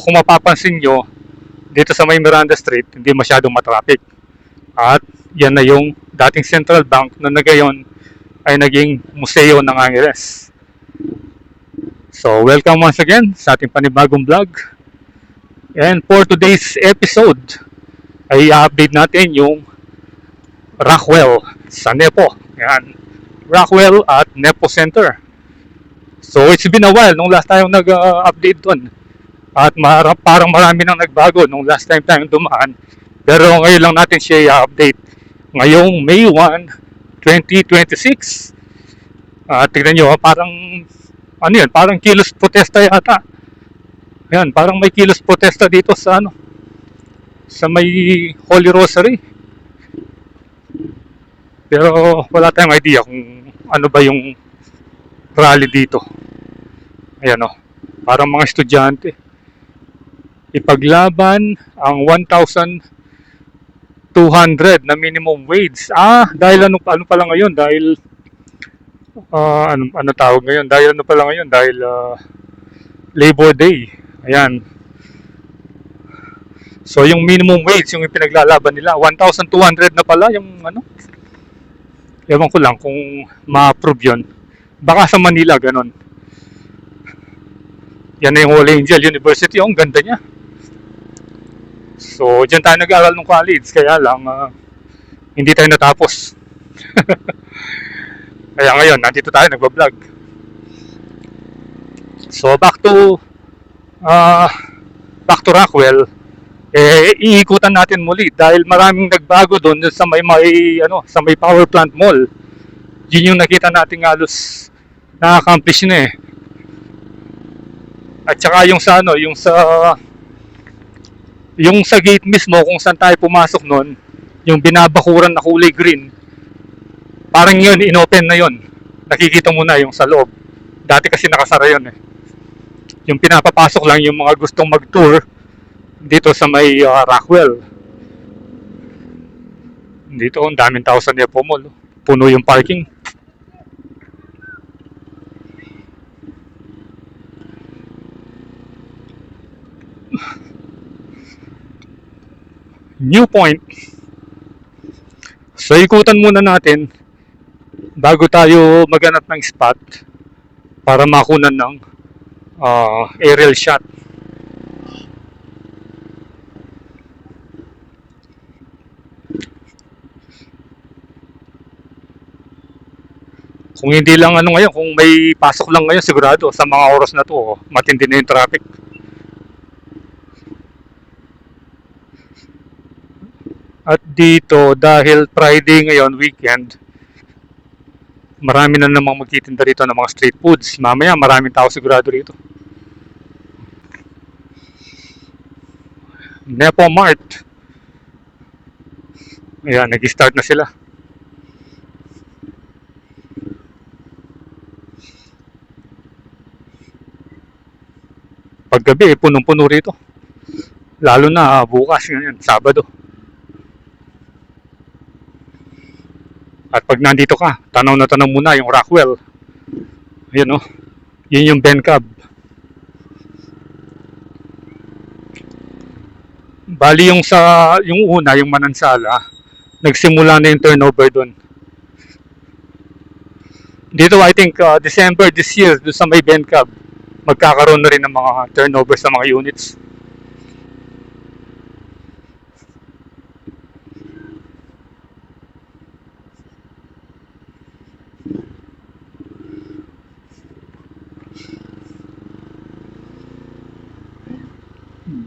kung mapapansin nyo, dito sa may Miranda Street, hindi masyadong matraffic. At yan na yung dating Central Bank na ngayon ay naging museo ng Angeles. So, welcome once again sa ating panibagong vlog. And for today's episode, ay i-update natin yung Rockwell sa Nepo. Yan. Rockwell at Nepo Center. So, it's been a while nung last time nag-update doon. At parang marami nang nagbago nung last time tayong dumaan. Pero ngayon lang natin siya i-update. Ngayong May 1, 2026. Tignan nyo, parang ano yun, parang kilos protesta yata. Ayan, parang may kilos protesta dito sa sa may Holy Rosary. Pero wala tayong idea kung ano ba yung rally dito. Ayan o, parang mga estudyante. Ipaglaban ang 1,200 na minimum wage. Dahil ano pala ngayon? Dahil ano tawag ngayon? Dahil ano pala ngayon? Dahil Labor Day. Ayan. So yung minimum wage, yung ipinaglalaban nila, 1,200 na pala yung ewan ko lang kung ma-approve yun. Baka sa Manila ganon. Yan na yung Holy Angel University. Ang ganda niya. So dyan tayo nag-aaral ng college. Kaya lang hindi tayo natapos. Kaya ngayon nandito tayo nagbablog. So back to Rockwell. Iikutan natin muli dahil maraming nagbago doon sa may power plant mall. Yun yung nakita natin halos na-accomplish na eh. At saka yung sa gate mismo kung saan tayo pumasok noon, yung binabakuran na kulay green, parang yun, inopen na yun. Nakikita mo na yung sa loob. Dati kasi nakasara yun eh. Yung pinapapasok lang yung mga gustong mag-tour dito sa may Rockwell. Dito, ang daming tao sa Nepo Mall. Puno yung parking. New Point. So ikutan muna natin bago tayo maghanap ng spot para makunan ng aerial shot. Kung hindi lang ngayon, kung may pasok lang ngayon sigurado sa mga oras na to, matindi na yung traffic. At dito, dahil Friday ngayon, weekend, marami na namang magtitinda rito ng mga street foods. Mamaya, maraming tao sigurado rito. Nepo Mart. Ayan, nag-start na sila. Paggabi, punong-puno rito. Lalo na bukas, ngayon, Sabado. At pag nandito ka, tanaw na tanaw muna yung Rockwell. Ayan o. Yun yung Ben Cab. Bali yung una, yung Manansala, nagsimula na yung turnover doon. Dito I think December this year, doon sa may Ben Cab, magkakaroon na rin ng mga turnover sa mga units.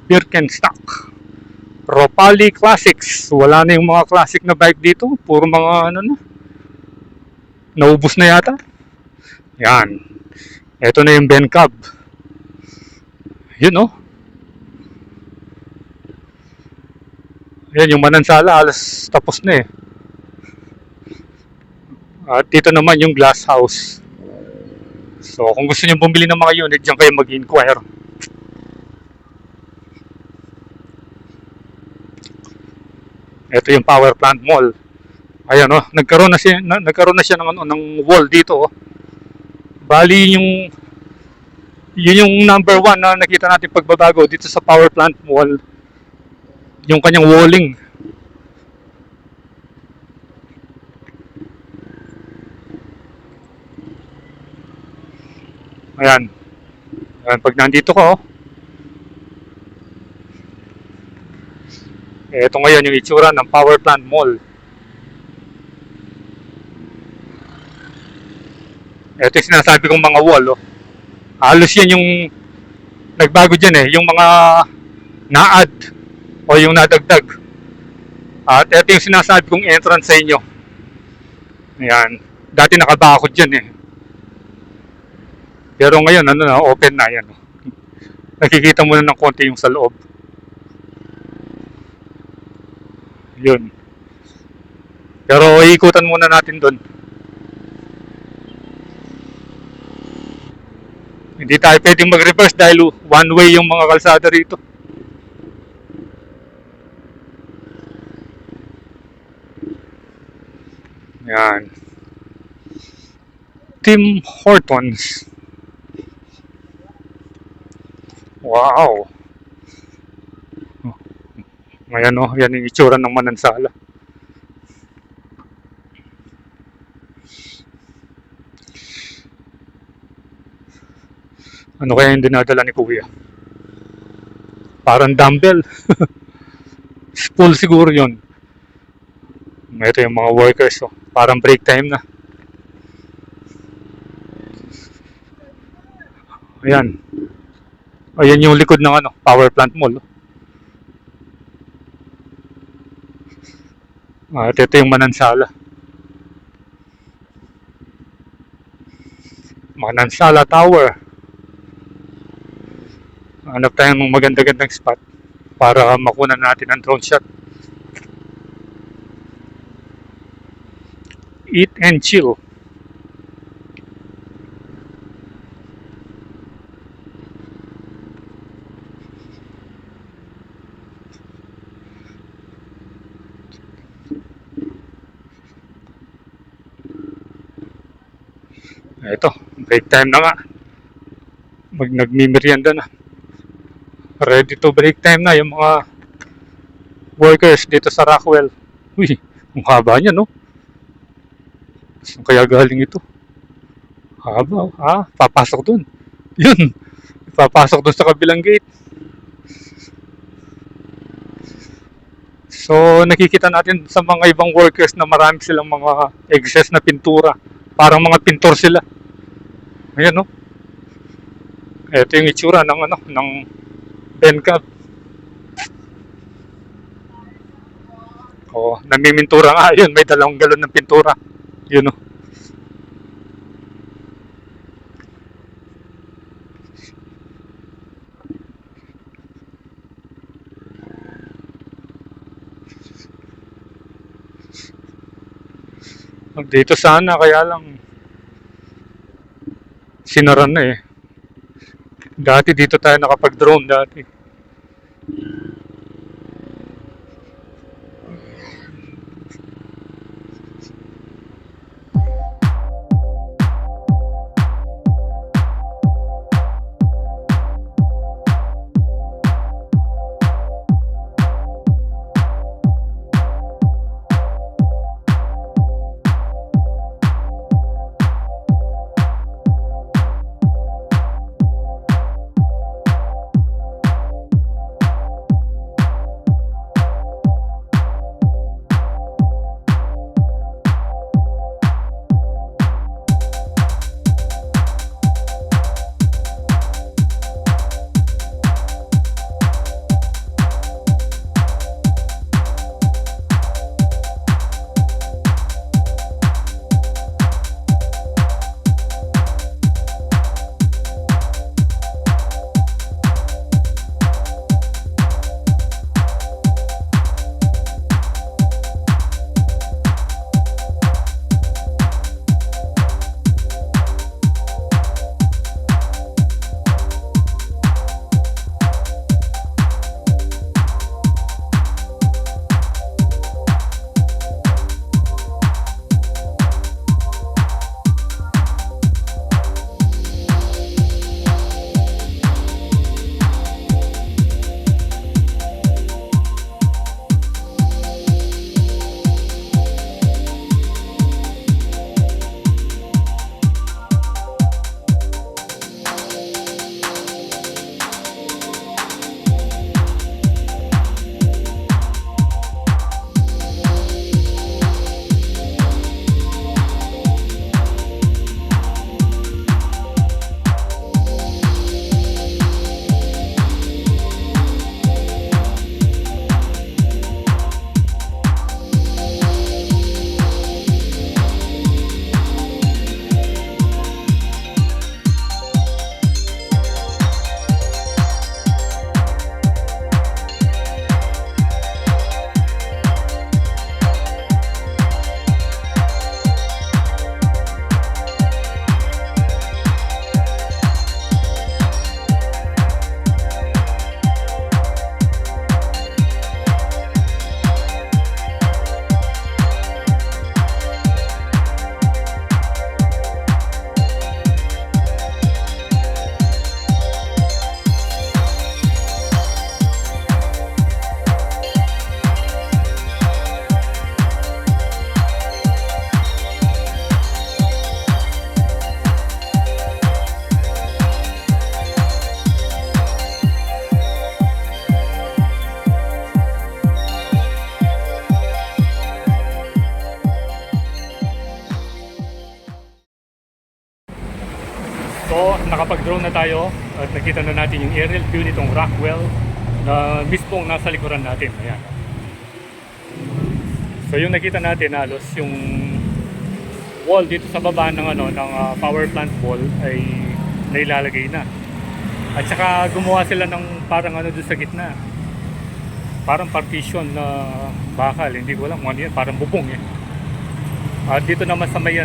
Birkenstock. Ropali Classics. Wala na yung mga classic na bike dito. Puro mga naubos na yata. Yan. Ito na yung Ben Cab. Yun oh. Yan yung Manansala. Alas tapos na eh. At dito naman yung Glass House. So kung gusto nyo bumili ng mga unit, dyan kayo mag-inquire. Ito yung power plant mall. Ayan oh, nagkaroon na siya ng wall dito oh. Bali yung Yun yung number one na nakita natin pagbabago dito sa power plant wall, yung kanyang walling. Ayan. Ayan, pag nandito ko, ito ngayon yung itsura ng power plant mall. Ito yung sinasabi kong mga wall. Oh. Halos yan yung nagbago dyan eh. Yung mga na-add o yung nadagdag. At ito yung sinasabi kong entrance sa inyo. Ayan. Dati nakabakod dyan eh. Pero ngayon, ano na, open na yan. Nakikita mo na ng konti yung sa loob. Yun. Pero iikutan muna natin doon. Hindi tayo pwedeng mag-reverse dahil one way yung mga kalsada rito. Yan. Tim Hortons. Wow. Ayan o, yan yung itsura ng Manansala. Ano kaya yung dinadala ni Kuya? Parang dumbbell. Spool siguro yun. Ito yung mga workers. Oh. Parang break time na. Ayan. Ayan yung likod ng ano, power plant mall. At ito yung Manansala. Manansala Tower. Hanap tayo ng maganda-gandang spot para makunan natin ang drone shot. Eat and chill. Ito, break time na nga. Nagmimerienda na. Ready to break time na yung mga workers dito sa Rockwell. Uy, ang haba niya, no? Saan kaya galing ito? Haba, papasok dun. Yun, papasok dun sa kabilang gate. So, nakikita natin sa mga ibang workers na marami silang mga excess na pintura. Parang mga pintor sila. Ayan, no? Ito yung itsura ng ano, ng Bencab. Oh, namimintura nga yun, may 2 galon ng pintura. Yun, no? Dito sana, kaya lang sinaran na eh. Dati dito tayo nakapag-drone dati. nakapag-drone na tayo at nakita na natin yung aerial view nitong Rockwell na mismong nasa likuran natin. Ayan. So yung nakita natin halos yung wall dito sa baba ng power plant wall ay nailalagay na. At saka gumawa sila ng parang doon sa gitna. Parang partition na bakal, hindi ko alam kung ano yan, parang bubong eh. At dito naman sa may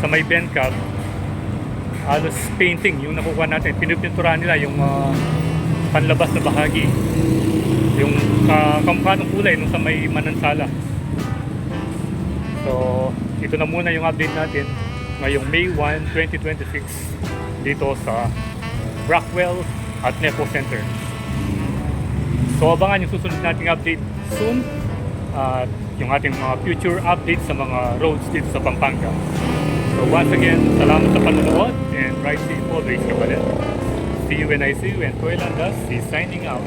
sa may bend cap, halos painting yung nakuha natin. Pinipinturahan nila yung panlabas na bahagi. Yung kamukha ng kulay nung sa may Manansala. So, ito na muna yung update natin ngayong May 1, 2026 dito sa Rockwell at Nepo Center. So, abangan yung susunod nating update soon at yung ating mga future updates sa mga roads dito sa Pampanga. So, once again, salamat sa panonood and ride safe always, kapalit. See you when I see you, and Toy Landas is signing out.